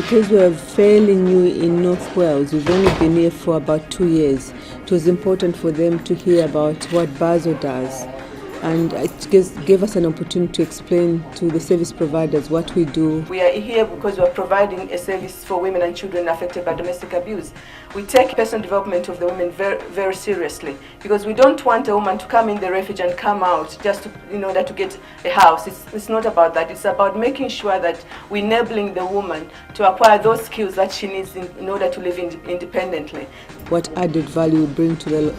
because we are fairly new in North Wales, we've only been here for about 2 years. It was important for them to hear about what BAWSO does. And it gave us an opportunity to explain to the service providers what we do. We are here because we are providing a service for women and children affected by domestic abuse. We take personal development of the women very, very seriously, because we don't want a woman to come in the refuge and come out just in order to get a house. It's not about that. It's about making sure that we're enabling the woman to acquire those skills that she needs in order to live independently. What added value we bring to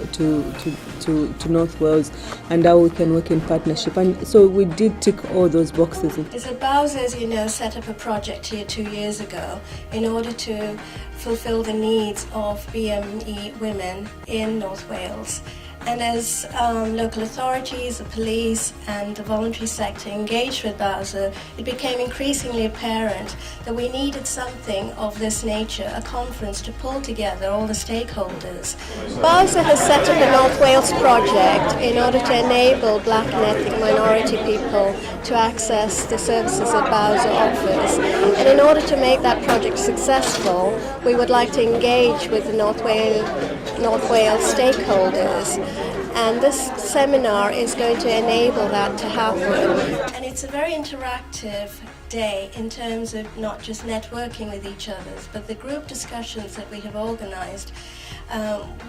North Wales, and how we can work in partnership. And so we did tick all those boxes. So BAWSO, as you know, set up a project here 2 years ago in order to fulfil the needs of BME women in North Wales. And as local authorities, the police and the voluntary sector engaged with BAWSO, it became increasingly apparent that we needed something of this nature, a conference to pull together all the stakeholders. BAWSO has set up a North Wales project in order to enable black and ethnic minority people to access the services that BAWSO offers. And in order to make that project successful, we would like to engage with the North Wales stakeholders. And this seminar is going to enable that to happen. And it's a very interactive day in terms of not just networking with each other, but the group discussions that we have organised,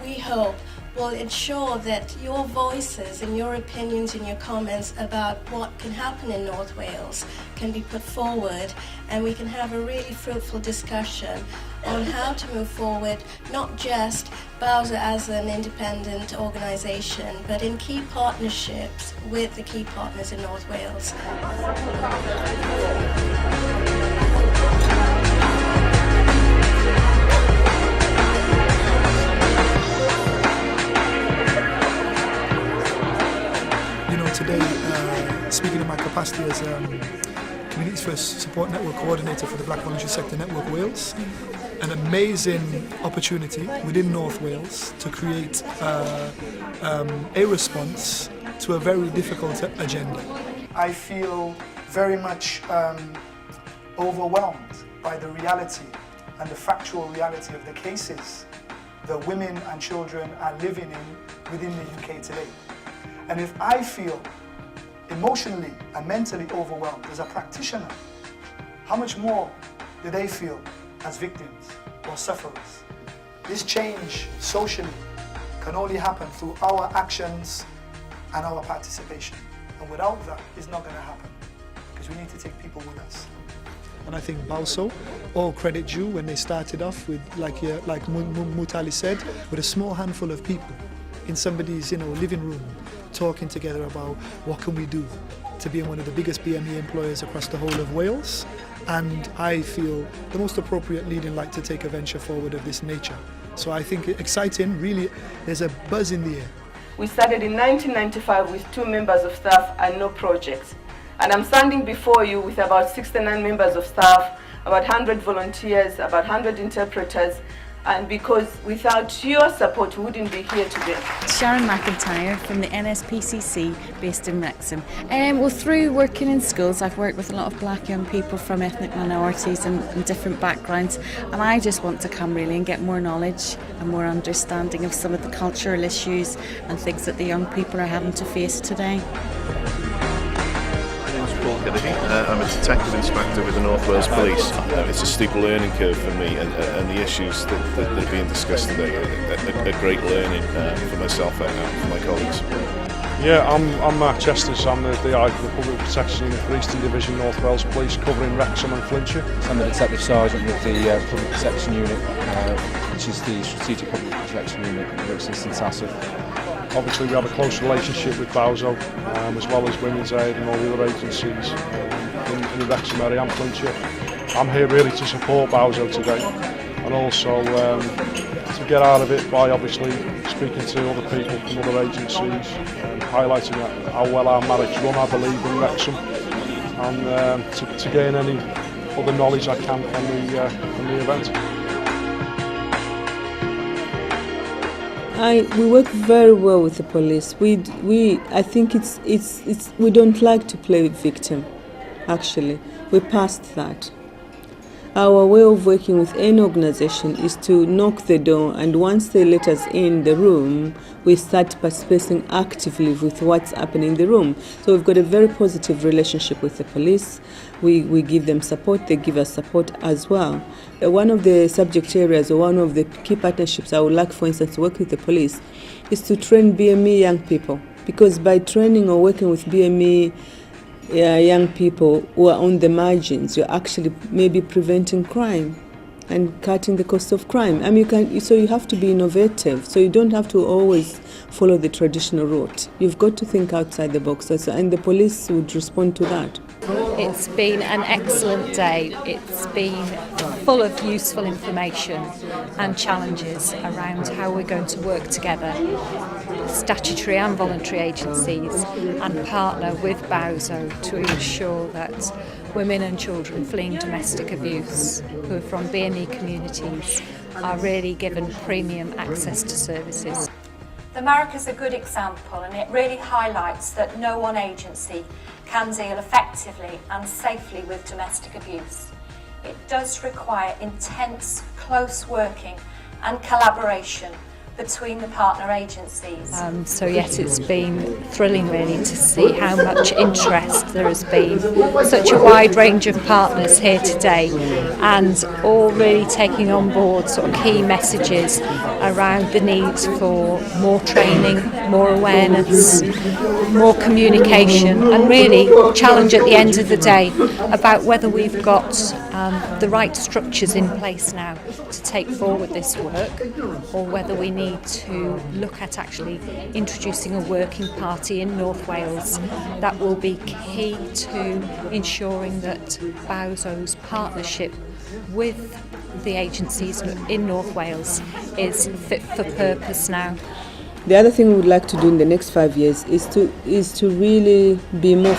we hope will ensure that your voices and your opinions and your comments about what can happen in North Wales can be put forward, and we can have a really fruitful discussion on how to move forward, not just BAWSO as an independent organisation, but in key partnerships with the key partners in North Wales. Today, speaking in my capacity as Communities First Support Network Coordinator for the Black Voluntary Sector Network Wales, an amazing opportunity within North Wales to create a response to a very difficult agenda. I feel very much overwhelmed by the reality and the factual reality of the cases that women and children are living in within the UK today. And if I feel emotionally and mentally overwhelmed as a practitioner, how much more do they feel as victims or sufferers? This change socially can only happen through our actions and our participation. And without that, it's not going to happen, because we need to take people with us. And I think BAWSO, all credit due, when they started off with, like Mutali said, with a small handful of people in somebody's living room, talking together about what can we do to be one of the biggest BME employers across the whole of Wales. And I feel the most appropriate leading light to take a venture forward of this nature. So I think exciting, really, there's a buzz in the air. We started in 1995 with 2 members of staff and no projects. And I'm standing before you with about 69 members of staff, about 100 volunteers, about 100 interpreters, and because without your support we wouldn't be here today. Sharon McIntyre from the NSPCC based in Wrexham. Well, through working in schools, I've worked with a lot of black young people from ethnic minorities and different backgrounds, and I just want to come really and get more knowledge and more understanding of some of the cultural issues and things that the young people are having to face today. I'm a detective inspector with the North Wales Police. It's a steep learning curve for me, and the issues that are being discussed today are great learning for myself and for my colleagues. Yeah, I'm Mark Chester, so I'm the DI for the Public Protection Unit for Eastern Division North Wales Police, covering Wrexham and Flintshire. I'm the Detective Sergeant with the Public Protection Unit, which is the Strategic Public Protection Unit that works in St Asaph. Obviously we have a close relationship with BAWSO, as well as Women's Aid and all the other agencies in the Wrexham area and Flintshire. I'm here really to support BAWSO today, and also to get out of it by obviously speaking to other people from other agencies, highlighting how well our marriage run, I believe, in Wrexham, and to gain any other knowledge I can from the event. We work very well with the police. I think we don't like to play victim. Actually, we passed that, Our way of working with any organization is to knock the door, and once they let us in the room, we start participating actively with what's happening in the room. So we've got a very positive relationship with the police. We give them support, they give us support as well. One of the subject areas, or one of the key partnerships I would like, for instance, to work with the police is to train BME young people, because by training or working with BME young people who are on the margins, you're actually maybe preventing crime and cutting the cost of crime. I mean, so you have to be innovative. So you don't have to always follow the traditional route. You've got to think outside the box, and the police would respond to that. It's been an excellent day. It's been full of useful information and challenges around how we're going to work together, statutory and voluntary agencies, and partner with BAWSO to ensure that women and children fleeing domestic abuse who are from BME communities are really given premium access to services. The Marrick is a good example, and it really highlights that no one agency can deal effectively and safely with domestic abuse. It does require intense, close working and collaboration between the partner agencies. So yes, it's been thrilling really to see how much interest there has been. Such a wide range of partners here today, and all really taking on board sort of key messages around the need for more training, more awareness, more communication, and really challenge at the end of the day about whether we've got the right structures in place now to take forward this work, or whether we need to look at actually introducing a working party in North Wales that will be key to ensuring that BAWSO's partnership with the agencies in North Wales is fit for purpose now. The other thing we would like to do in the next 5 years is to really be more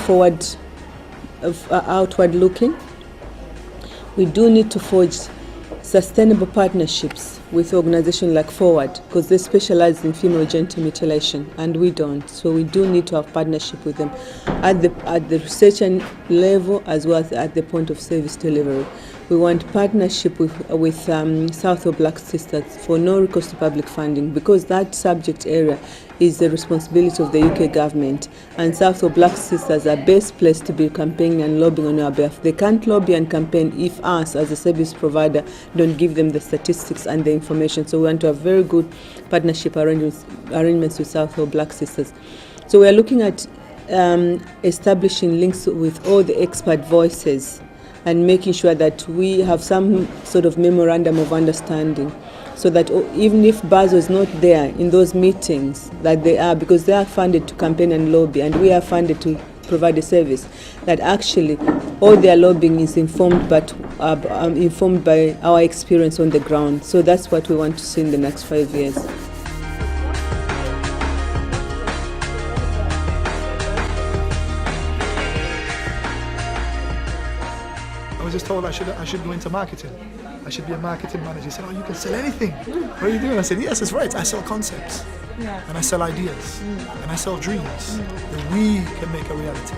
outward looking. We do need to forge sustainable partnerships with organizations like Forward, because they specialize in female genital mutilation and we don't. So we do need to have partnership with them at the research level as well as at the point of service delivery. We want partnership with South Black Sisters for no recourse to public funding, because that subject area is the responsibility of the UK government, and South Black Sisters are best placed to be campaigning and lobbying on our behalf. They can't lobby and campaign if us as a service provider don't give them the statistics and the information. So we want to have very good partnership arrangements with South Black Sisters. So we are looking at establishing links with all the expert voices and making sure that we have some sort of memorandum of understanding, so that even if BAWSO is not there in those meetings, that they are, because they are funded to campaign and lobby, and we are funded to provide a service, that actually all their lobbying is informed by our experience on the ground. So that's what we want to see in the next 5 years. I was just told I should go into marketing. I should be a marketing manager. He said, "Oh, you can sell anything. What are you doing?" I said, "Yes, it's right. I sell concepts, and I sell ideas, and I sell dreams that we can make a reality."